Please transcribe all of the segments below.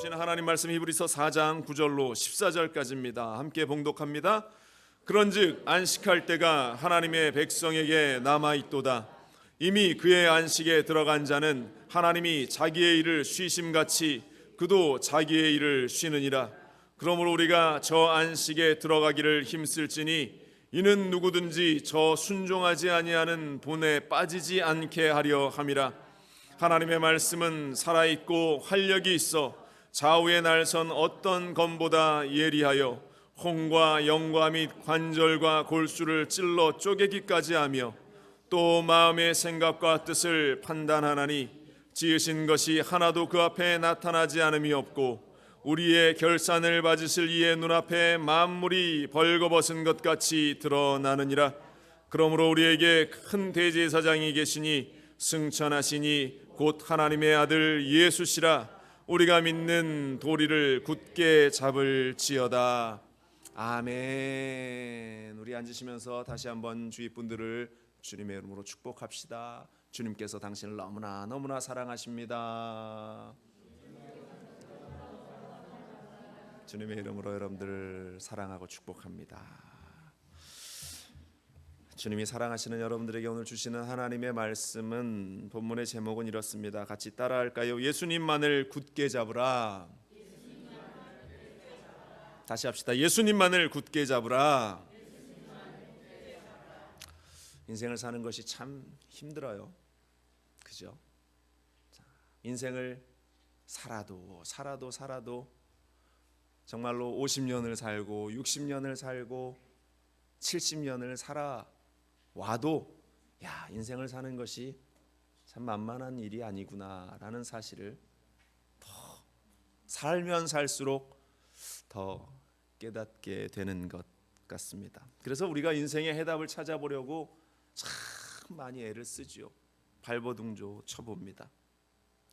주시는 하나님 말씀 히브리서 4장 9절로 14절까지입니다. 함께 봉독합니다. 그런즉 안식할 때가 하나님의 백성에게 남아있도다. 이미 그의 안식에 들어간 자는 하나님이 자기의 일을 쉬심같이 그도 자기의 일을 쉬느니라. 그러므로 우리가 저 안식에 들어가기를 힘쓸지니 이는 누구든지 저 순종하지 아니하는 본에 빠지지 않게 하려 함이라. 하나님의 말씀은 살아있고 활력이 있어 좌우에 날선 어떤 검보다 예리하여 혼과 영과 및 관절과 골수를 찔러 쪼개기까지 하며 또 마음의 생각과 뜻을 판단하나니 지으신 것이 하나도 그 앞에 나타나지 않음이 없고 우리의 결산을 받으실 이의 눈앞에 만물이 벌거벗은 것 같이 드러나느니라. 그러므로 우리에게 큰 대제사장이 계시니 승천하시니 곧 하나님의 아들 예수시라. 우리가 믿는 도리를 굳게 잡을지어다. 아멘. 우리 앉으시면서 다시 한번 주위 분들을 주님의 이름으로 축복합시다. 주님께서 당신을 너무나 사랑하십니다. 주님의 이름으로 여러분들을 사랑하고 축복합니다. 주님이 사랑하시는 여러분들에게 오늘 주시는 하나님의 말씀은 본문의 제목은 이렇습니다. 같이 따라할까요? 예수님만을 굳게 잡으라. 다시 합시다. 예수님만을 굳게 잡으라. 인생을 사는 것이 참 힘들어요. 그죠? 인생을 살아도 정말로 50년을 살고 60년을 살고 70년을 살아와도 인생을 사는 것이 참 만만한 일이 아니구나라는 사실을 더 살면 살수록 더 깨닫게 되는 것 같습니다. 그래서 우리가 인생의 해답을 찾아보려고 참 많이 애를 쓰죠. 발버둥조 쳐봅니다.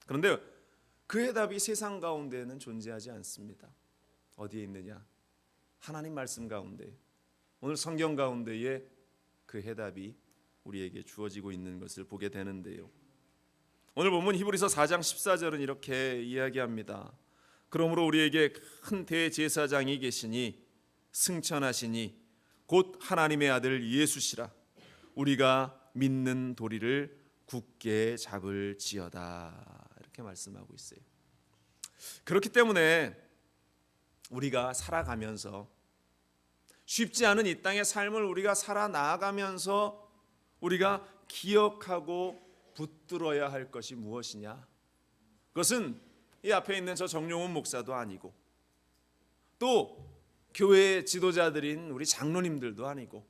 그런데 그 해답이 세상 가운데는 존재하지 않습니다. 어디에 있느냐? 하나님 말씀 가운데, 오늘 성경 가운데에 그 해답이 우리에게 주어지고 있는 것을 보게 되는데요. 오늘 본문 히브리서 4장 14절은 이렇게 이야기합니다. 그러므로 우리에게 큰 대제사장이 계시니 승천하시니 곧 하나님의 아들 예수시라. 우리가 믿는 도리를 굳게 잡을지어다. 이렇게 말씀하고 있어요. 그렇기 때문에 우리가 살아가면서 쉽지 않은 이 땅의 삶을 우리가 살아나가면서 우리가 기억하고 붙들어야 할 것이 무엇이냐? 그것은 이 앞에 있는 저 정용훈 목사도 아니고 또 교회의 지도자들인 우리 장로님들도 아니고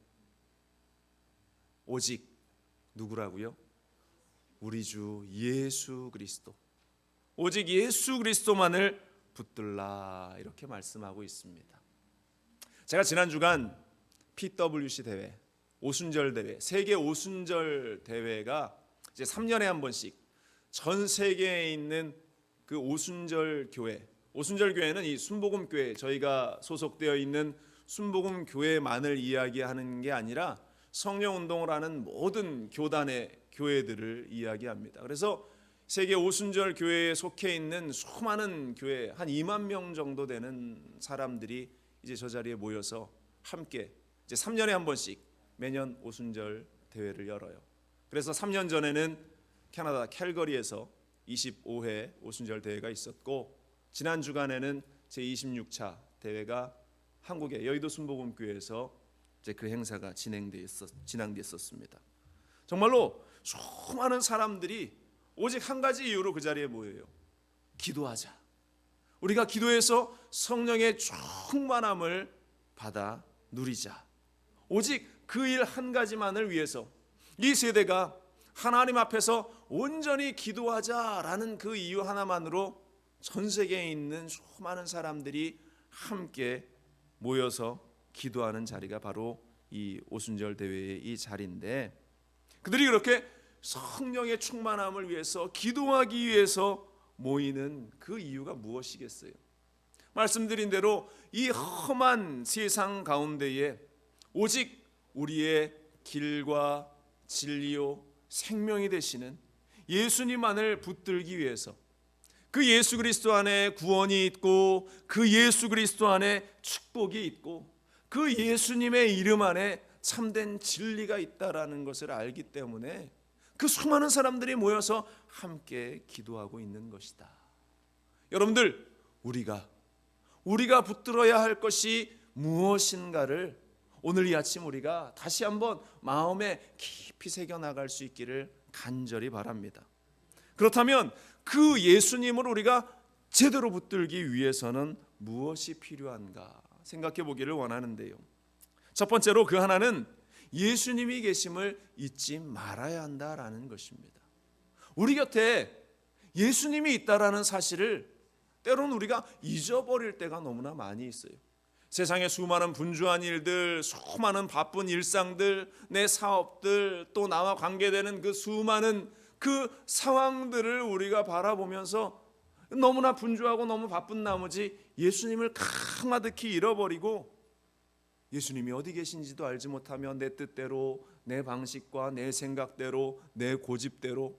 오직 누구라고요? 우리 주 예수 그리스도, 오직 예수 그리스도만을 붙들라 이렇게 말씀하고 있습니다. 제가 지난 주간 PWC 대회, 오순절 대회, 세계 오순절 대회가 이제 3년에 한 번씩 전 세계에 있는 그 오순절 교회, 오순절 교회는 이 순복음 교회, 저희가 소속되어 있는 순복음 교회만을 이야기하는 게 아니라 성령 운동을 하는 모든 교단의 교회들을 이야기합니다. 그래서 세계 오순절 교회에 속해 있는 수많은 교회, 한 2만 명 정도 되는 사람들이 이제 저 자리에 모여서 함께 이제 3년에 한 번씩 매년 오순절 대회를 열어요. 그래서 3년 전에는 캐나다 캘거리에서 25회 오순절 대회가 있었고, 지난 주간에는 제26차 대회가 한국의 여의도 순복음교회에서 이제 그 행사가 진행됐었습니다. 정말로 수많은 사람들이 오직 한 가지 이유로 그 자리에 모여요. 기도하자. 우리가 기도해서 성령의 충만함을 받아 누리자. 오직 그 일 한 가지만을 위해서 이 세대가 하나님 앞에서 온전히 기도하자라는 그 이유 하나만으로 전 세계에 있는 수많은 사람들이 함께 모여서 기도하는 자리가 바로 이 오순절 대회의 이 자리인데, 그들이 그렇게 성령의 충만함을 위해서 기도하기 위해서 모이는 그 이유가 무엇이겠어요? 말씀드린 대로 이 험한 세상 가운데에 오직 우리의 길과 진리요 생명이 되시는 예수님만을 붙들기 위해서, 그 예수 그리스도 안에 구원이 있고 그 예수 그리스도 안에 축복이 있고 그 예수님의 이름 안에 참된 진리가 있다라는 것을 알기 때문에 그 수많은 사람들이 모여서 함께 기도하고 있는 것이다. 여러분들, 우리가 붙들어야 할 것이 무엇인가를 오늘 이 아침 우리가 다시 한번 마음에 깊이 새겨나갈 수 있기를 간절히 바랍니다. 그렇다면 그 예수님을 우리가 제대로 붙들기 위해서는 무엇이 필요한가 생각해 보기를 원하는데요. 첫 번째로 그 하나는 예수님이 계심을 잊지 말아야 한다라는 것입니다. 우리 곁에 예수님이 있다라는 사실을 때로는 우리가 잊어버릴 때가 너무나 많이 있어요. 세상의 수많은 분주한 일들, 수많은 바쁜 일상들, 내 사업들, 또 나와 관계되는 그 수많은 그 상황들을 우리가 바라보면서 너무나 분주하고 너무 바쁜 나머지 예수님을 가마득히 잃어버리고 예수님이 어디 계신지도 알지 못하며 내 뜻대로, 내 방식과 내 생각대로, 내 고집대로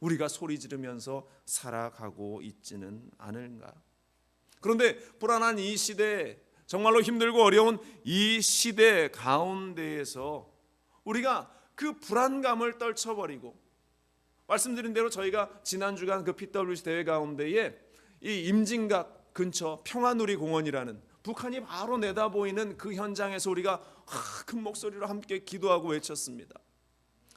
우리가 소리 지르면서 살아가고 있지는 않은가. 그런데 불안한 이 시대, 정말로 힘들고 어려운 이 시대 가운데에서 우리가 그 불안감을 떨쳐버리고, 말씀드린 대로 저희가 지난 주간 그 PWC 대회 가운데에 이 임진각 근처 평화누리 공원이라는 북한이 바로 내다보이는 그 현장에서 우리가 큰 목소리로 함께 기도하고 외쳤습니다.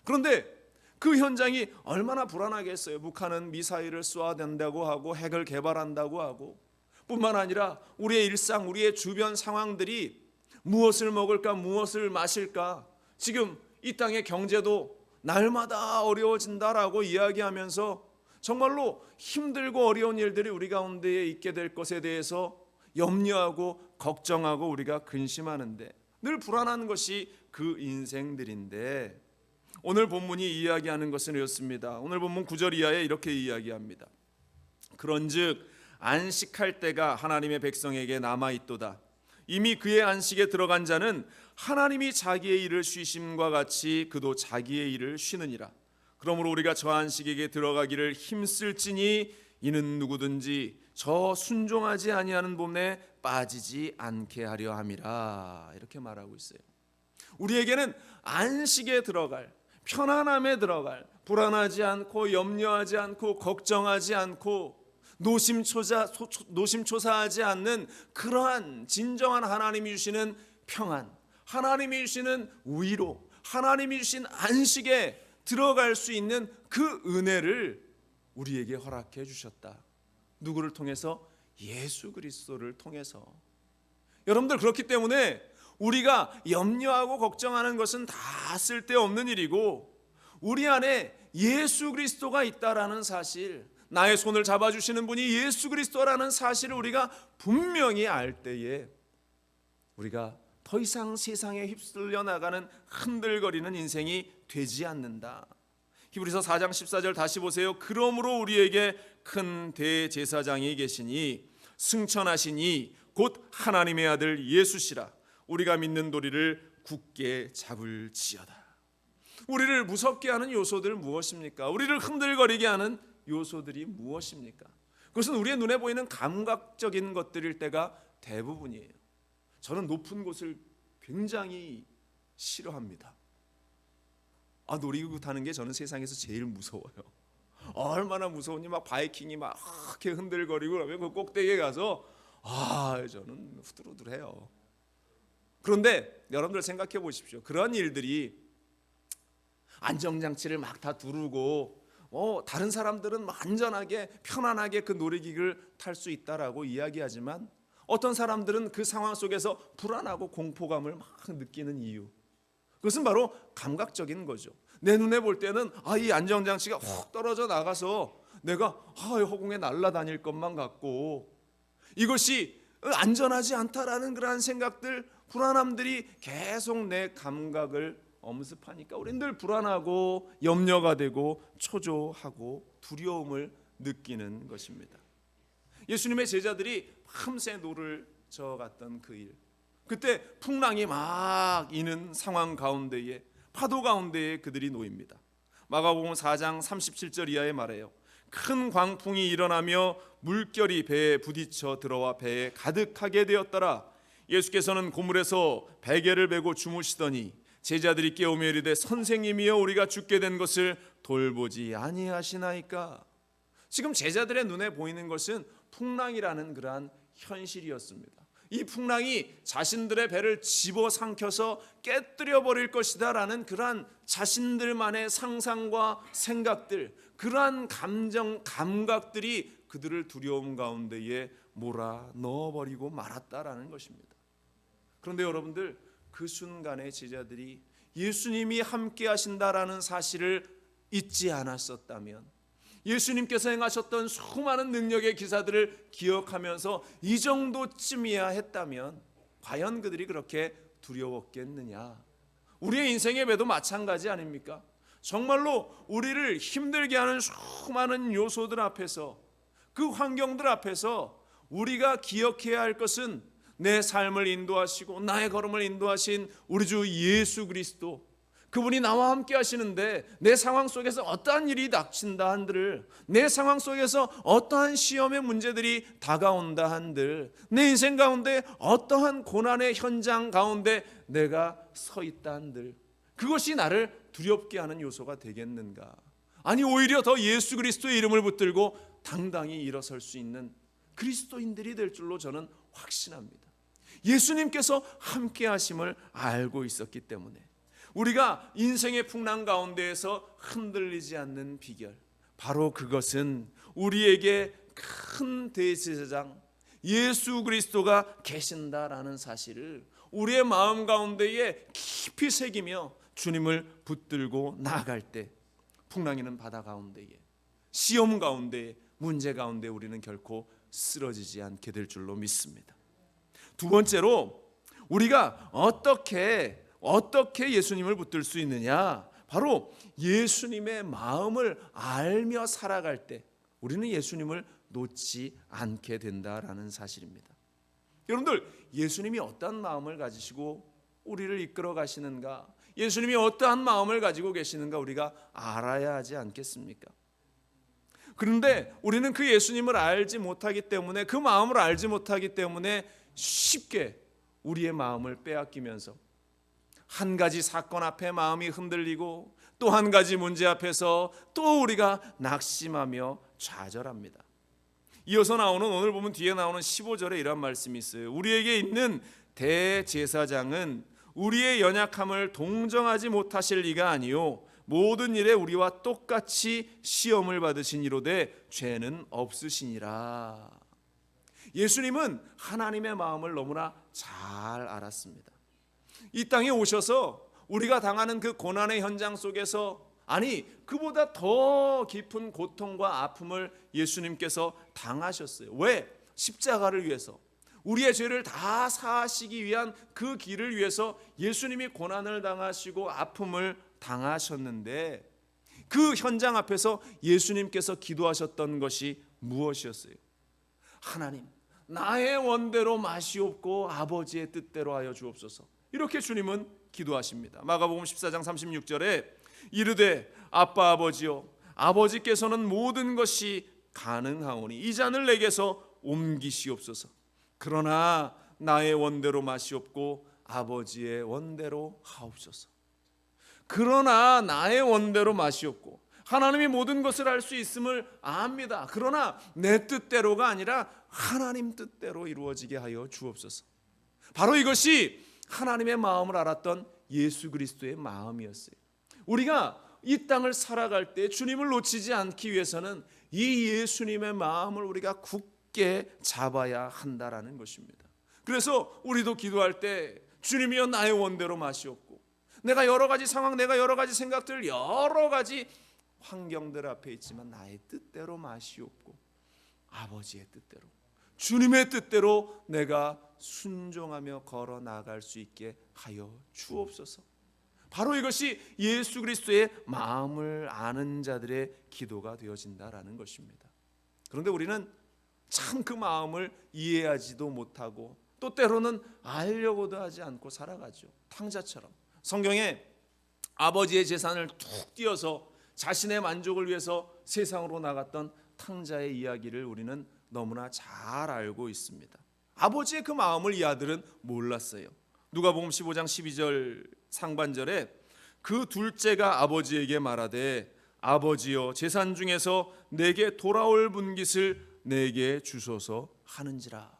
그런데 그 현장이 얼마나 불안하겠어요. 북한은 미사일을 쏘아댄다고 하고 핵을 개발한다고 하고, 뿐만 아니라 우리의 일상, 우리의 주변 상황들이 무엇을 먹을까, 무엇을 마실까, 지금 이 땅의 경제도 날마다 어려워진다라고 이야기하면서 정말로 힘들고 어려운 일들이 우리 가운데에 있게 될 것에 대해서 염려하고 걱정하고 우리가 근심하는데 늘 불안한 것이 그 인생들인데, 오늘 본문이 이야기하는 것은 이렇습니다. 오늘 본문 9절 이하에 이렇게 이야기합니다. 그런즉 안식할 때가 하나님의 백성에게 남아있도다. 이미 그의 안식에 들어간 자는 하나님이 자기의 일을 쉬심과 같이 그도 자기의 일을 쉬느니라. 그러므로 우리가 저 안식에게 들어가기를 힘쓸지니 이는 누구든지 저 순종하지 아니하는 법에 빠지지 않게 하려 함이라. 이렇게 말하고 있어요. 우리에게는 안식에 들어갈, 편안함에 들어갈, 불안하지 않고 염려하지 않고 걱정하지 않고 노심초사하지 않는 그러한 진정한 하나님이 주시는 평안, 하나님이 주시는 위로, 하나님이 주신 안식에 들어갈 수 있는 그 은혜를 우리에게 허락해 주셨다. 누구를 통해서? 예수 그리스도를 통해서. 여러분들, 그렇기 때문에 우리가 염려하고 걱정하는 것은 다 쓸데없는 일이고, 우리 안에 예수 그리스도가 있다라는 사실, 나의 손을 잡아주시는 분이 예수 그리스도라는 사실을 우리가 분명히 알 때에 우리가 더 이상 세상에 휩쓸려 나가는 흔들거리는 인생이 되지 않는다. 히브리서 4장 14절 다시 보세요. 그러므로 우리에게 큰 대제사장이 계시니 승천하시니 곧 하나님의 아들 예수시라. 우리가 믿는 도리를 굳게 잡을지어다. 우리를 무섭게 하는 요소들 무엇입니까? 우리를 흔들거리게 하는 요소들이 무엇입니까? 그것은 우리의 눈에 보이는 감각적인 것들일 때가 대부분이에요. 저는 높은 곳을 굉장히 싫어합니다. 놀이기구 타는 게 저는 세상에서 제일 무서워요. 얼마나 무서우니 막 바이킹이 막 이렇게 흔들거리고 그러면 그 꼭대기에 가서 저는 후들후들해요. 그런데 여러분들 생각해 보십시오. 그런 일들이 안전장치를 막 다 두르고 다른 사람들은 안전하게 편안하게 그 놀이기구를 탈 수 있다라고 이야기하지만 어떤 사람들은 그 상황 속에서 불안하고 공포감을 막 느끼는 이유, 그것은 바로 감각적인 거죠. 내 눈에 볼 때는 이 안전장치가 훅 떨어져 나가서 내가 허공에 날아다닐 것만 같고, 이것이 안전하지 않다라는 그러한 생각들, 불안함들이 계속 내 감각을 엄습하니까 우리는 늘 불안하고 염려가 되고 초조하고 두려움을 느끼는 것입니다. 예수님의 제자들이 밤새 노를 저어갔던 그 일, 그때 풍랑이 막 이는 상황 가운데에, 파도 가운데에 그들이 놓입니다. 마가복음 4장 37절 이하에 말해요. 큰 광풍이 일어나며 물결이 배에 부딪혀 들어와 배에 가득하게 되었더라. 예수께서는 고물에서 베개를 베고 주무시더니 제자들이 깨우며 이르되 선생님이여 우리가 죽게 된 것을 돌보지 아니하시나이까. 지금 제자들의 눈에 보이는 것은 풍랑이라는 그러한 현실이었습니다. 이 풍랑이 자신들의 배를 집어삼켜서 깨뜨려 버릴 것이다 라는 그러한 자신들만의 상상과 생각들, 그러한 감각들이 그들을 두려움 가운데에 몰아 넣어버리고 말았다라는 것입니다. 그런데 여러분들, 그 순간에 제자들이 예수님이 함께 하신다라는 사실을 잊지 않았었다면, 예수님께서 행하셨던 수많은 능력의 기사들을 기억하면서 이 정도쯤이야 했다면 과연 그들이 그렇게 두려웠겠느냐. 우리의 인생의 배도 마찬가지 아닙니까? 정말로 우리를 힘들게 하는 수많은 요소들 앞에서, 그 환경들 앞에서 우리가 기억해야 할 것은 내 삶을 인도하시고 나의 걸음을 인도하신 우리 주 예수 그리스도, 그분이 나와 함께 하시는데 내 상황 속에서 어떠한 일이 닥친다 한들, 내 상황 속에서 어떠한 시험의 문제들이 다가온다 한들, 내 인생 가운데 어떠한 고난의 현장 가운데 내가 서 있다 한들, 그것이 나를 두렵게 하는 요소가 되겠는가? 아니, 오히려 더 예수 그리스도의 이름을 붙들고 당당히 일어설 수 있는 그리스도인들이 될 줄로 저는 확신합니다. 예수님께서 함께 하심을 알고 있었기 때문에 우리가 인생의 풍랑 가운데에서 흔들리지 않는 비결, 바로 그것은 우리에게 큰 대제사장 예수 그리스도가 계신다라는 사실을 우리의 마음 가운데에 깊이 새기며 주님을 붙들고 나아갈 때, 풍랑이는 바다 가운데에, 시험 가운데, 문제 가운데 우리는 결코 쓰러지지 않게 될 줄로 믿습니다. 두 번째로, 우리가 어떻게 예수님을 붙들 수 있느냐? 바로 예수님의 마음을 알며 살아갈 때 우리는 예수님을 놓지 않게 된다라는 사실입니다. 여러분들, 예수님이 어떠한 마음을 가지시고 우리를 이끌어 가시는가, 예수님이 어떠한 마음을 가지고 계시는가 우리가 알아야 하지 않겠습니까? 그런데 우리는 그 예수님을 알지 못하기 때문에, 그 마음을 알지 못하기 때문에 쉽게 우리의 마음을 빼앗기면서 한 가지 사건 앞에 마음이 흔들리고 또 한 가지 문제 앞에서 또 우리가 낙심하며 좌절합니다. 이어서 나오는, 오늘 보면 뒤에 나오는 15절에 이런 말씀이 있어요. 우리에게 있는 대제사장은 우리의 연약함을 동정하지 못하실 이가 아니요 모든 일에 우리와 똑같이 시험을 받으신 이로되 죄는 없으시니라. 예수님은 하나님의 마음을 너무나 잘 알았습니다. 이 땅에 오셔서 우리가 당하는 그 고난의 현장 속에서, 아니 그보다 더 깊은 고통과 아픔을 예수님께서 당하셨어요. 왜? 십자가를 위해서, 우리의 죄를 다 사하시기 위한 그 길을 위해서 예수님이 고난을 당하시고 아픔을 당하셨는데, 그 현장 앞에서 예수님께서 기도하셨던 것이 무엇이었어요? 하나님, 나의 원대로 마시옵고 아버지의 뜻대로 하여 주옵소서. 이렇게 주님은 기도하십니다. 마가복음 14장 36절에 이르되 아빠 아버지여, 아버지께서는 모든 것이 가능하오니 이 잔을 내게서 옮기시옵소서. 그러나 나의 원대로 마시옵고 아버지의 원대로 하옵소서. 그러나 나의 원대로 마시옵고, 하나님이 모든 것을 할 수 있음을 압니다. 그러나 내 뜻대로가 아니라 하나님 뜻대로 이루어지게 하여 주옵소서. 바로 이것이 하나님의 마음을 알았던 예수 그리스도의 마음이었어요. 우리가 이 땅을 살아갈 때 주님을 놓치지 않기 위해서는 이 예수님의 마음을 우리가 굳게 잡아야 한다라는 것입니다. 그래서 우리도 기도할 때 주님이여 나의 원대로 마시옵고, 내가 여러 가지 상황, 내가 여러 가지 생각들, 여러 가지 환경들 앞에 있지만 나의 뜻대로 마시옵고 아버지의 뜻대로, 주님의 뜻대로 내가 순종하며 걸어 나갈 수 있게 하여 주옵소서. 바로 이것이 예수 그리스도의 마음을 아는 자들의 기도가 되어진다라는 것입니다. 그런데 우리는 참 그 마음을 이해하지도 못하고 또 때로는 알려고도 하지 않고 살아가죠. 탕자처럼. 성경에 아버지의 재산을 툭 띄어서 자신의 만족을 위해서 세상으로 나갔던 탕자의 이야기를 우리는 너무나 잘 알고 있습니다. 아버지의 그 마음을 이 아들은 몰랐어요. 누가복음 15장 12절 상반절에 그 둘째가 아버지에게 말하되 아버지여 재산 중에서 내게 돌아올 분깃을 내게 주소서 하는지라.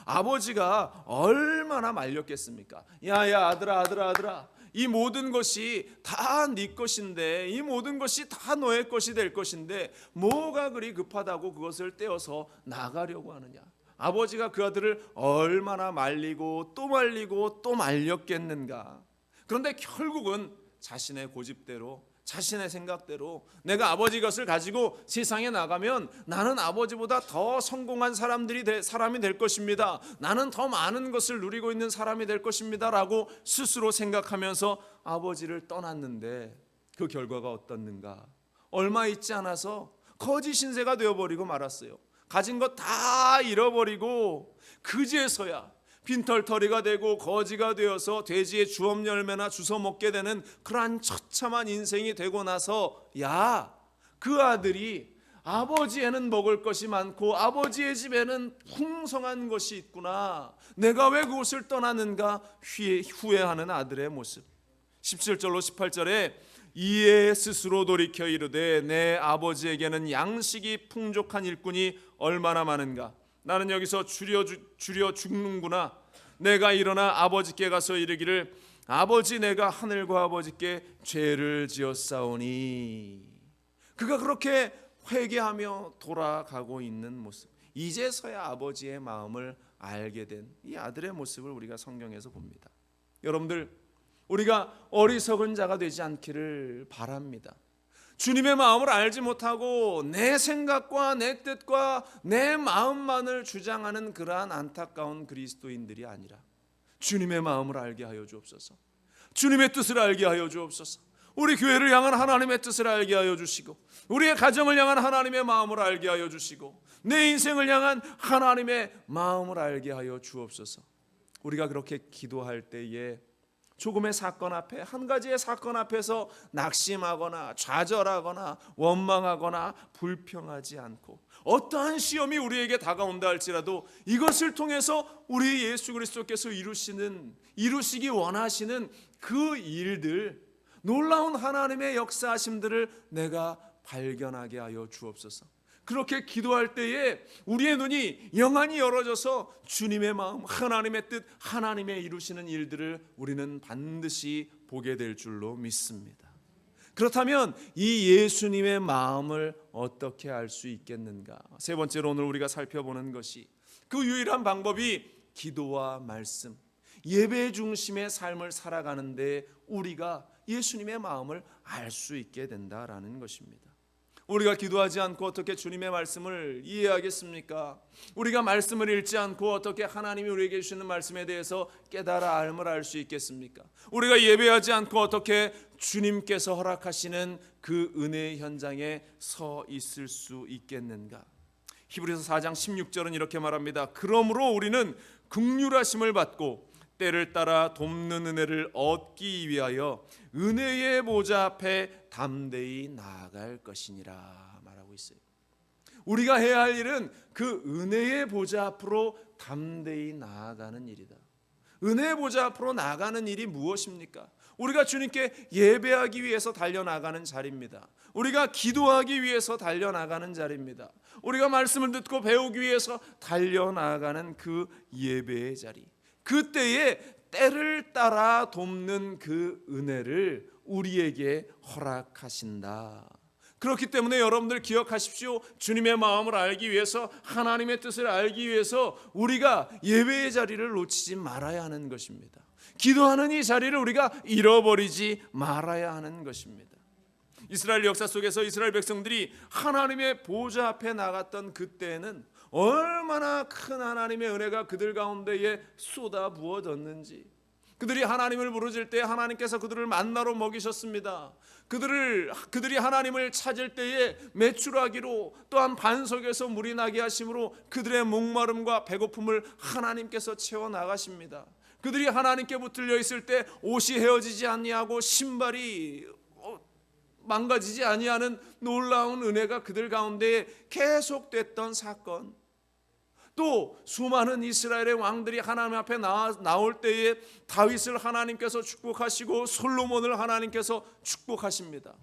아버지가 얼마나 말렸겠습니까? 야야 아들아 이 모든 것이 다 네 것인데, 이 모든 것이 다 너의 것이 될 것인데 뭐가 그리 급하다고 그것을 떼어서 나가려고 하느냐. 아버지가 그 아들을 얼마나 말리고 또 말렸겠는가. 그런데 결국은 자신의 고집대로, 자신의 생각대로 내가 아버지 것을 가지고 세상에 나가면 나는 아버지보다 더 성공한 사람이 될 것입니다. 나는 더 많은 것을 누리고 있는 사람이 될 것입니다 라고 스스로 생각하면서 아버지를 떠났는데 그 결과가 어떻는가. 얼마 있지 않아서 거지 신세가 되어버리고 말았어요. 가진 것 다 잃어버리고 그제서야 빈털터리가 되고 거지가 되어서 돼지의 주업 열매나 주워 먹게 되는 그러한 처참한 인생이 되고 나서 야, 그 아들이 아버지에는 먹을 것이 많고 아버지의 집에는 풍성한 것이 있구나. 내가 왜 그곳을 떠났는가 후회하는 아들의 모습. 17절로 18절에 이에 스스로 돌이켜 이르되 내 아버지에게는 양식이 풍족한 일꾼이 얼마나 많은가. 나는 여기서 줄여 죽는구나. 내가 일어나 아버지께 가서 이르기를 아버지 내가 하늘과 아버지께 죄를 지었사오니. 그가 그렇게 회개하며 돌아가고 있는 모습, 이제서야 아버지의 마음을 알게 된 이 아들의 모습을 우리가 성경에서 봅니다. 여러분들, 우리가 어리석은 자가 되지 않기를 바랍니다. 주님의 마음을 알지 못하고 내 생각과 내 뜻과 내 마음만을 주장하는 그러한 안타까운 그리스도인들이 아니라 주님의 마음을 알게 하여 주옵소서. 주님의 뜻을 알게 하여 주옵소서. 우리 교회를 향한 하나님의 뜻을 알게 하여 주시고, 우리의 가정을 향한 하나님의 마음을 알게 하여 주시고, 내 인생을 향한 하나님의 마음을 알게 하여 주옵소서. 우리가 그렇게 기도할 때에 조금의 사건 앞에, 한 가지의 사건 앞에서 낙심하거나 좌절하거나 원망하거나 불평하지 않고, 어떠한 시험이 우리에게 다가온다 할지라도 이것을 통해서 우리 예수 그리스도께서 이루시기 원하시는 그 일들, 놀라운 하나님의 역사하심들을 내가 발견하게 하여 주옵소서. 그렇게 기도할 때에 우리의 눈이 영안이 열어져서 주님의 마음, 하나님의 뜻, 하나님의 이루시는 일들을 우리는 반드시 보게 될 줄로 믿습니다. 그렇다면 이 예수님의 마음을 어떻게 알 수 있겠는가? 세 번째로 오늘 우리가 살펴보는 것이 그 유일한 방법이 기도와 말씀, 예배 중심의 삶을 살아가는데 우리가 예수님의 마음을 알 수 있게 된다라는 것입니다. 우리가 기도하지 않고 어떻게 주님의 말씀을 이해하겠습니까? 우리가 말씀을 읽지 않고 어떻게 하나님이 우리에게 주시는 말씀에 대해서 깨달아 알을 알 수 있겠습니까? 우리가 예배하지 않고 어떻게 주님께서 허락하시는 그 은혜의 현장에 서 있을 수 있겠는가? 히브리서 4장 16절은 이렇게 말합니다. 그러므로 우리는 긍휼하심을 받고 때를 따라 돕는 은혜를 얻기 위하여 은혜의 보좌 앞에 담대히 나아갈 것이니라 말하고 있어요. 우리가 해야 할 일은 그 은혜의 보좌 앞으로 담대히 나아가는 일이다. 은혜의 보좌 앞으로 나아가는 일이 무엇입니까? 우리가 주님께 예배하기 위해서 달려나가는 자리입니다. 우리가 기도하기 위해서 달려나가는 자리입니다. 우리가 말씀을 듣고 배우기 위해서 달려나가는 그 예배의 자리, 그때에 때를 따라 돕는 그 은혜를 우리에게 허락하신다. 그렇기 때문에 여러분들 기억하십시오. 주님의 마음을 알기 위해서, 하나님의 뜻을 알기 위해서 우리가 예배의 자리를 놓치지 말아야 하는 것입니다. 기도하는 이 자리를 우리가 잃어버리지 말아야 하는 것입니다. 이스라엘 역사 속에서 이스라엘 백성들이 하나님의 보좌 앞에 나갔던 그때에는 얼마나 큰 하나님의 은혜가 그들 가운데에 쏟아 부어졌는지, 그들이 하나님을 부르짖을 때 하나님께서 그들을 만나로 먹이셨습니다. 그들이 하나님을 찾을 때에 메추라기로, 또한 반석에서 물이 나게 하심으로 그들의 목마름과 배고픔을 하나님께서 채워 나가십니다. 그들이 하나님께 붙들려 있을 때 옷이 헤어지지 아니하고 신발이 망가지지 아니하는 놀라운 은혜가 그들 가운데 계속됐던 사건, 또 수많은 이스라엘의 왕들이 하나님 앞에 나올 때에 다윗을 하나님께서 축복하시고 솔로몬을 하나님께서 축복하십니다.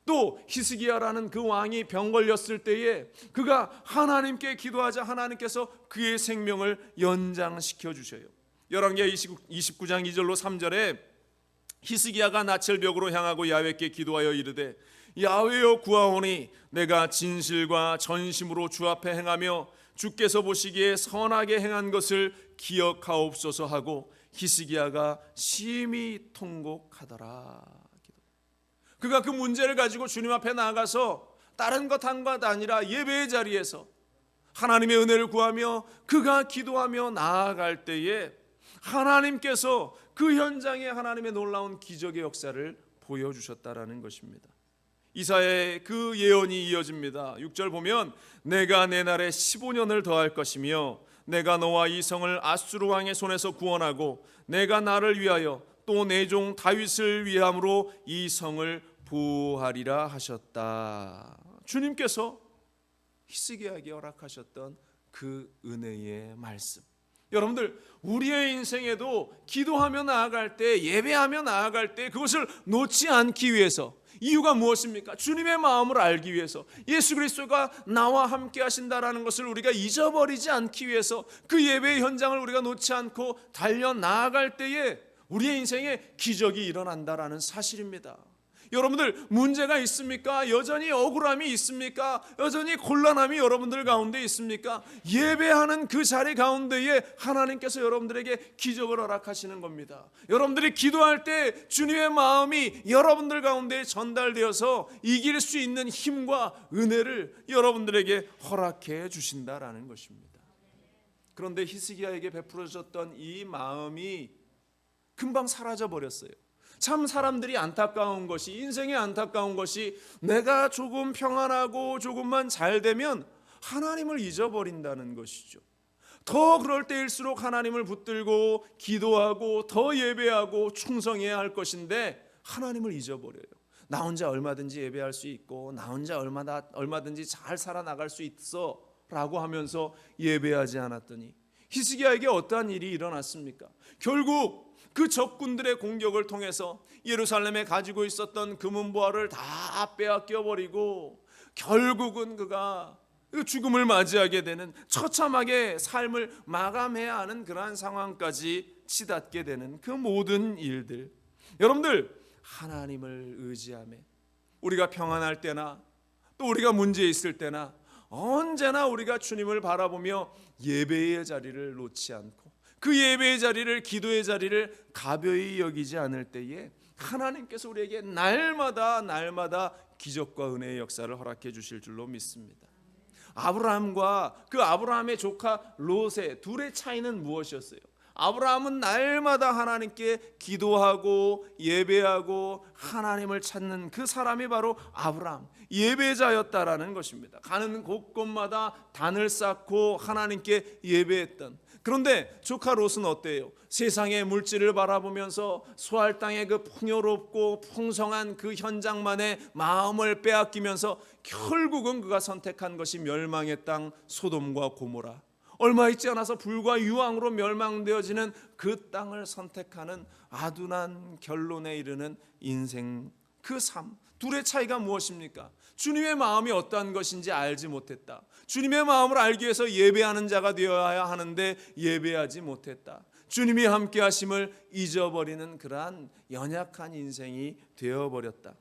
또 히스기야라는 그 왕이 병 걸렸을 때에 그가 하나님께 기도하자 하나님께서 그의 생명을 연장시켜 주셔요. 열왕기하 29장 2절로 3절에 히스기야가 낯을벽으로 향하고 야훼께 기도하여 이르되 야훼여 구하오니 내가 진실과 전심으로 주 앞에 행하며 주께서 보시기에 선하게 행한 것을 기억하옵소서 하고 히스기야가 심히 통곡하더라. 그가 그 문제를 가지고 주님 앞에 나아가서 다른 것 한 것 아니라 예배의 자리에서 하나님의 은혜를 구하며 그가 기도하며 나아갈 때에 하나님께서 그 현장에 하나님의 놀라운 기적의 역사를 보여주셨다라는 것입니다. 이사야의 그 예언이 이어집니다. 6절 보면 내가 내 날에 15년을 더할 것이며 내가 너와 이 성을 아수르 왕의 손에서 구원하고 내가 나를 위하여 또 내 종 다윗을 위함으로 이 성을 보호하리라 하셨다. 주님께서 히스기야에게 허락하셨던 그 은혜의 말씀, 여러분들 우리의 인생에도 기도하며 나아갈 때, 예배하며 나아갈 때 그것을 놓지 않기 위해서, 이유가 무엇입니까? 주님의 마음을 알기 위해서, 예수 그리스도가 나와 함께 하신다라는 것을 우리가 잊어버리지 않기 위해서 그 예배의 현장을 우리가 놓지 않고 달려 나아갈 때에 우리의 인생에 기적이 일어난다라는 사실입니다. 여러분들 문제가 있습니까? 여전히 억울함이 있습니까? 여전히 곤란함이 여러분들 가운데 있습니까? 예배하는 그 자리 가운데에 하나님께서 여러분들에게 기적을 허락하시는 겁니다. 여러분들이 기도할 때 주님의 마음이 여러분들 가운데 전달되어서 이길 수 있는 힘과 은혜를 여러분들에게 허락해 주신다라는 것입니다. 그런데 히스기야에게 베풀어졌던 이 마음이 금방 사라져 버렸어요. 참 사람들이 안타까운 것이, 인생에 안타까운 것이 내가 조금 평안하고 조금만 잘 되면 하나님을 잊어버린다는 것이죠. 더 그럴 때일수록 하나님을 붙들고 기도하고 더 예배하고 충성해야 할 것인데 하나님을 잊어버려요. 나 혼자 얼마든지 예배할 수 있고 나 혼자 얼마든지 잘 살아나갈 수 있어 라고 하면서 예배하지 않았더니 히스기야에게 어떠한 일이 일어났습니까? 결국 그 적군들의 공격을 통해서 예루살렘에 가지고 있었던 금은보화를 다 빼앗겨 버리고 결국은 그가 죽음을 맞이하게 되는, 처참하게 삶을 마감해야 하는 그러한 상황까지 치닫게 되는 그 모든 일들, 여러분들 하나님을 의지하며 우리가 평안할 때나 또 우리가 문제 있을 때나 언제나 우리가 주님을 바라보며 예배의 자리를 놓지 않고 그 예배의 자리를, 기도의 자리를 가벼이 여기지 않을 때에 하나님께서 우리에게 날마다 기적과 은혜의 역사를 허락해 주실 줄로 믿습니다. 아브라함과 그 아브라함의 조카 롯의 둘의 차이는 무엇이었어요? 아브라함은 날마다 하나님께 기도하고 예배하고 하나님을 찾는 그 사람이 바로 아브라함, 예배자였다라는 것입니다. 가는 곳곳마다 단을 쌓고 하나님께 예배했던. 그런데 조카 롯은 어때요? 세상의 물질을 바라보면서 소할 땅의 그 풍요롭고 풍성한 그 현장만의 마음을 빼앗기면서 결국은 그가 선택한 것이 멸망의 땅 소돔과 고모라, 얼마 있지 않아서 불과 유황으로 멸망되어지는 그 땅을 선택하는 아둔한 결론에 이르는 인생, 그 삶. 둘의 차이가 무엇입니까? 주님의 마음이 어떠한 것인지 알지 못했다. 주님의 마음을 알기 위해서 예배하는 자가 되어야 하는데 예배하지 못했다. 주님이 함께 하심을 잊어버리는 그러한 연약한 인생이 되어버렸다.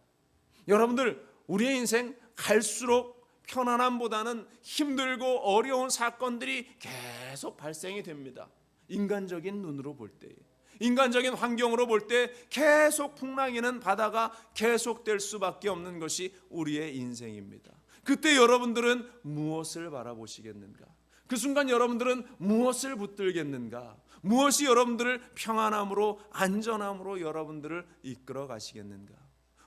여러분들, 우리의 인생 갈수록 편안함보다는 힘들고 어려운 사건들이 계속 발생이 됩니다. 인간적인 눈으로 볼 때, 인간적인 환경으로 볼 때 계속 풍랑이는 바다가 계속될 수밖에 없는 것이 우리의 인생입니다. 그때 여러분들은 무엇을 바라보시겠는가? 그 순간 여러분들은 무엇을 붙들겠는가? 무엇이 여러분들을 평안함으로, 안전함으로 여러분들을 이끌어 가시겠는가?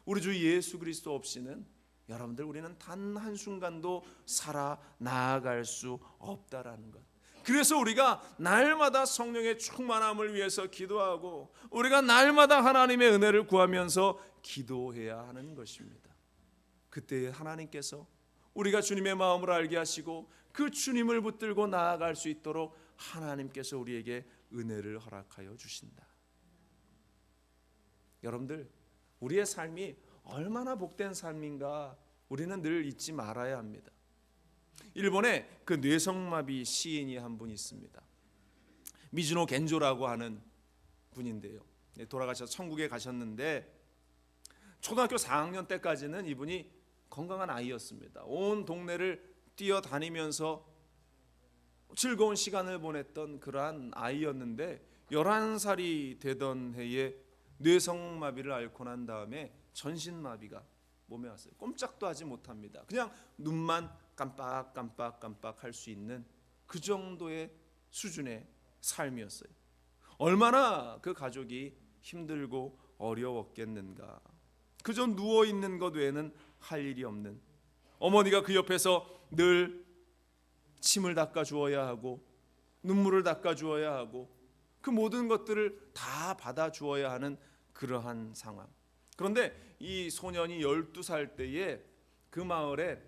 우리 주 예수 그리스도 없이는 여러분들 우리는 단 한순간도 살아 나아갈 수 없다라는 것. 그래서 우리가 날마다 성령의 충만함을 위해서 기도하고 우리가 날마다 하나님의 은혜를 구하면서 기도해야 하는 것입니다. 그때 하나님께서 우리가 주님의 마음을 알게 하시고 그 주님을 붙들고 나아갈 수 있도록 하나님께서 우리에게 은혜를 허락하여 주신다. 여러분들, 우리의 삶이 얼마나 복된 삶인가 우리는 늘 잊지 말아야 합니다. 일본에 그 뇌성마비 시인이 한 분 있습니다. 미즈노 겐조라고 하는 분인데요. 돌아가셔서 천국에 가셨는데 초등학교 4학년 때까지는 이분이 건강한 아이였습니다. 온 동네를 뛰어다니면서 즐거운 시간을 보냈던 그러한 아이였는데 11살이 되던 해에 뇌성마비를 앓고 난 다음에 전신마비가 몸에 왔어요. 꼼짝도 하지 못합니다. 그냥 눈만 깜빡깜빡깜빡 할 수 있는 그 정도의 수준의 삶이었어요. 얼마나 그 가족이 힘들고 어려웠겠는가. 그저 누워있는 것 외에는 할 일이 없는, 어머니가 그 옆에서 늘 침을 닦아 주어야 하고 눈물을 닦아 주어야 하고 그 모든 것들을 다 받아 주어야 하는 그러한 상황. 그런데 이 소년이 12살 때에 그 마을에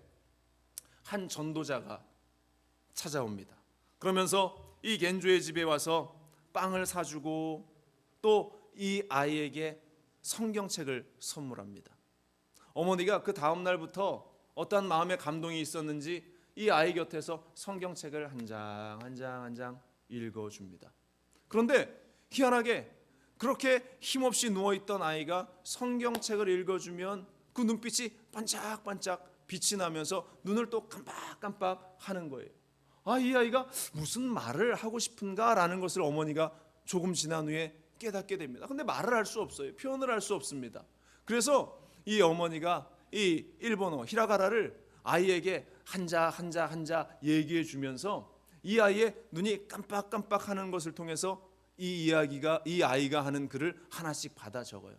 한 전도자가 찾아옵니다. 그러면서 이 겐조의 집에 와서 빵을 사주고 또 이 아이에게 성경책을 선물합니다. 어머니가 그 다음 날부터 어떤 마음의 감동이 있었는지 이 아이 곁에서 성경책을 한 장 한 장 읽어줍니다. 그런데 희한하게 그렇게 힘없이 누워있던 아이가 성경책을 읽어주면 그 눈빛이 반짝반짝 빛이 나면서 눈을 또 깜빡깜빡 하는 거예요. 이 아이가 무슨 말을 하고 싶은가라는 것을 어머니가 조금 지난 후에 깨닫게 됩니다. 근데 말을 할 수 없어요. 표현을 할 수 없습니다. 그래서 이 어머니가 이 일본어 히라가나를 아이에게 한자 얘기해 주면서 이 아이의 눈이 깜빡깜빡하는 것을 통해서 이 아이가 하는 글을 하나씩 받아 적어요.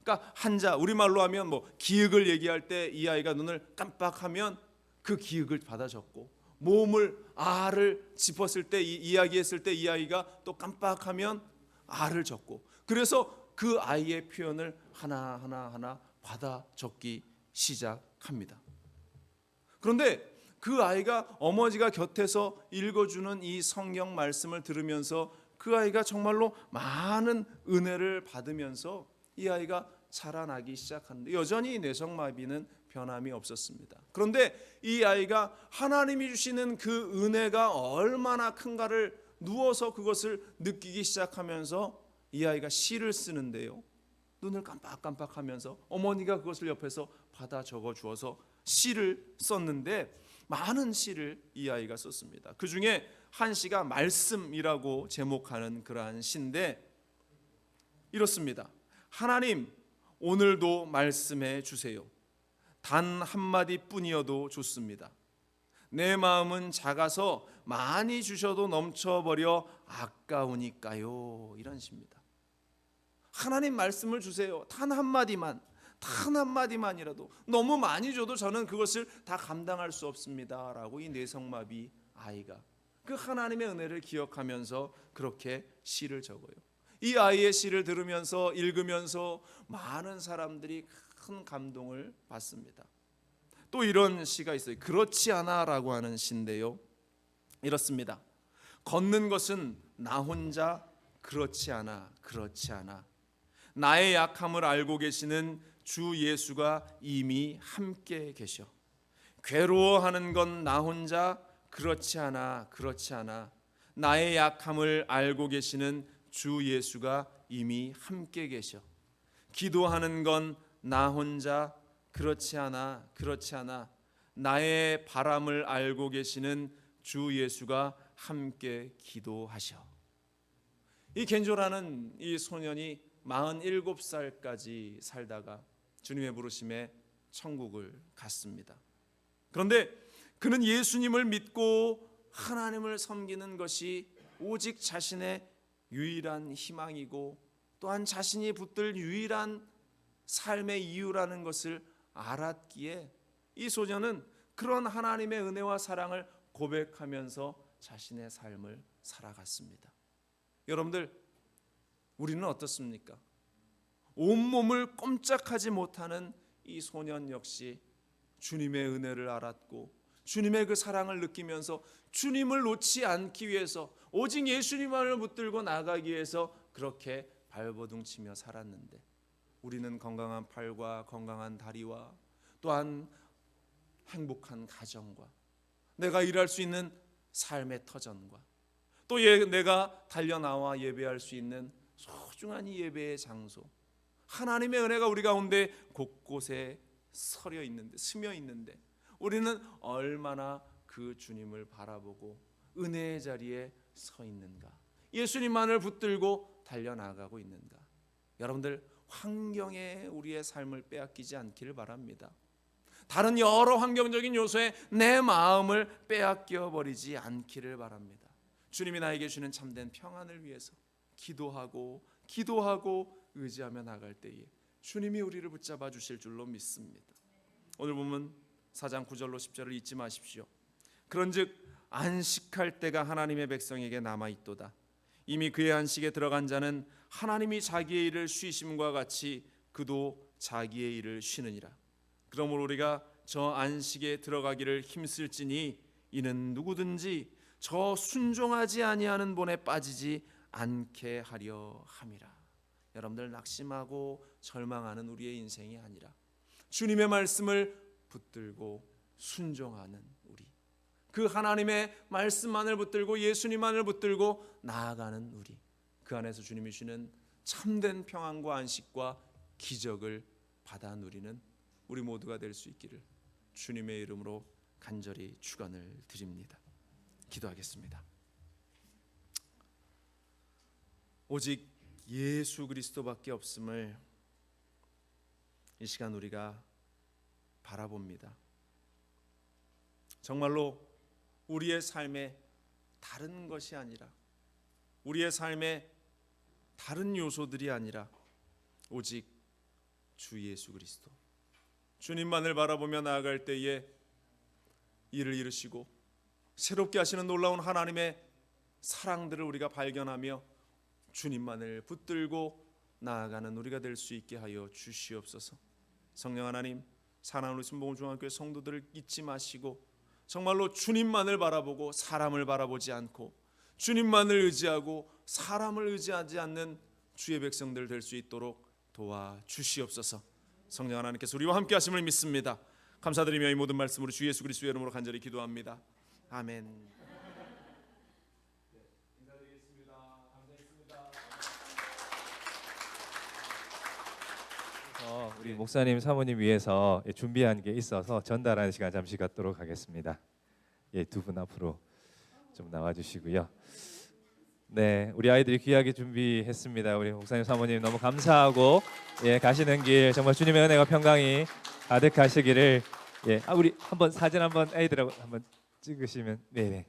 그러니까 한자, 우리말로 하면 뭐 기역을 얘기할 때 이 아이가 눈을 깜빡하면 그 기역을 받아 적고, 모음을 아를 짚었을 때 이야기했을 때 이 아이가 또 깜빡하면 아를 적고, 그래서 그 아이의 표현을 하나 받아 적기 시작합니다. 그런데 그 아이가 어머니가 곁에서 읽어주는 이 성경 말씀을 들으면서 그 아이가 정말로 많은 은혜를 받으면서 이 아이가 자라나기 시작하는데 여전히 뇌성마비는 변함이 없었습니다. 그런데 이 아이가 하나님이 주시는 그 은혜가 얼마나 큰가를 누워서 그것을 느끼기 시작하면서 이 아이가 시를 쓰는데요. 눈을 깜빡깜빡하면서 어머니가 그것을 옆에서 받아 적어 주어서 시를 썼는데 많은 시를 이 아이가 썼습니다. 그 중에 한 시가 말씀이라고 제목하는 그러한 시인데 이렇습니다. 하나님, 오늘도 말씀해 주세요. 단 한마디뿐이어도 좋습니다. 내 마음은 작아서 많이 주셔도 넘쳐버려 아까우니까요. 이런 시입니다. 하나님 말씀을 주세요. 단 한마디만이라도 너무 많이 줘도 저는 그것을 다 감당할 수 없습니다. 라고 이 뇌성마비 아이가 그 하나님의 은혜를 기억하면서 그렇게 시를 적어요. 이 아이의 시를 들으면서 읽으면서 많은 사람들이 큰 감동을 받습니다. 또 이런 시가 있어요. 그렇지 않아 라고 하는 시인데요. 이렇습니다. 걷는 것은 나 혼자 그렇지 않아. 나의 약함을 알고 계시는 주 예수가 이미 함께 계셔. 괴로워하는 건 나 혼자 그렇지 않아. 나의 약함을 알고 계시는 주 예수가 이미 함께 계셔. 기도하는 건 나 혼자 그렇지 않아. 나의 바람을 알고 계시는 주 예수가 함께 기도하셔. 이 겐조라는 이 소년이 47살까지 살다가 주님의 부르심에 천국을 갔습니다. 그런데 그는 예수님을 믿고 하나님을 섬기는 것이 오직 자신의 유일한 희망이고 또한 자신이 붙들 유일한 삶의 이유라는 것을 알았기에 이 소년은 그런 하나님의 은혜와 사랑을 고백하면서 자신의 삶을 살아갔습니다. 여러분들, 우리는 어떻습니까? 온몸을 꼼짝하지 못하는 이 소년 역시 주님의 은혜를 알았고 주님의 그 사랑을 느끼면서 주님을 놓지 않기 위해서 오직 예수님만을 붙들고 나가기 위해서 그렇게 발버둥치며 살았는데, 우리는 건강한 팔과 건강한 다리와 또한 행복한 가정과 내가 일할 수 있는 삶의 터전과 또 내가 달려나와 예배할 수 있는 소중한 이 예배의 장소, 하나님의 은혜가 우리 가운데 곳곳에 서려 있는데, 스며 있는데 우리는 얼마나 그 주님을 바라보고 은혜의 자리에 서 있는가, 예수님만을 붙들고 달려나가고 있는가. 여러분들, 환경에 우리의 삶을 빼앗기지 않기를 바랍니다. 다른 여러 환경적인 요소에 내 마음을 빼앗겨 버리지 않기를 바랍니다. 주님이 나에게 주는 참된 평안을 위해서 기도하고 의지하며 나갈 때에 주님이 우리를 붙잡아 주실 줄로 믿습니다. 오늘 보면 4장 9절로 10절을 잊지 마십시오. 그런즉 안식할 때가 하나님의 백성에게 남아있도다. 이미 그의 안식에 들어간 자는 하나님이 자기의 일을 쉬심과 같이 그도 자기의 일을 쉬느니라. 그러므로 우리가 저 안식에 들어가기를 힘쓸지니 이는 누구든지 저 순종하지 아니하는 본에 빠지지 않게 하려 함이라. 여러분들, 낙심하고 절망하는 우리의 인생이 아니라 주님의 말씀을 붙들고 순종하는 우리, 그 하나님의 말씀만을 붙들고 예수님만을 붙들고 나아가는 우리, 그 안에서 주님이 주시는 참된 평안과 안식과 기적을 받아 누리는 우리 모두가 될 수 있기를 주님의 이름으로 간절히 축원을 드립니다. 기도하겠습니다. 오직 예수 그리스도밖에 없음을 이 시간 우리가 바라봅니다. 정말로 우리의 삶에 다른 것이 아니라, 우리의 삶에 다른 요소들이 아니라 오직 주 예수 그리스도, 주님만을 바라보며 나아갈 때에 일을 이루시고 새롭게 하시는 놀라운 하나님의 사랑들을 우리가 발견하며 주님만을 붙들고 나아가는 우리가 될 수 있게 하여 주시옵소서. 성령 하나님, 사랑하는 순복음중앙교회 성도들을 잊지 마시고 정말로 주님만을 바라보고 사람을 바라보지 않고 주님만을 의지하고 사람을 의지하지 않는 주의 백성들 될 수 있도록 도와주시옵소서. 성령 하나님께서 우리와 함께 하심을 믿습니다. 감사드리며 이 모든 말씀으로 주 예수 그리스도의 이름으로 간절히 기도합니다. 아멘. 우리 목사님 사모님 위해서 준비한 게 있어서 전달하는 시간 잠시 갖도록 하겠습니다. 두 분 앞으로 좀 나와주시고요. 네, 우리 아이들이 귀하게 준비했습니다. 우리 목사님 사모님 너무 감사하고 가시는 길 정말 주님의 은혜가 평강이 가득하시기를. 우리 한번 사진 한번 아이들하고 한번 찍으시면. 네네.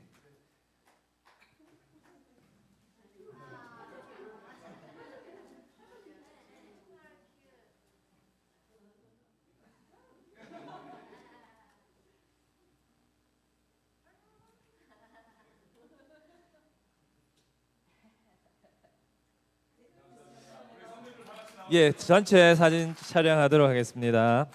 전체 사진 촬영하도록 하겠습니다.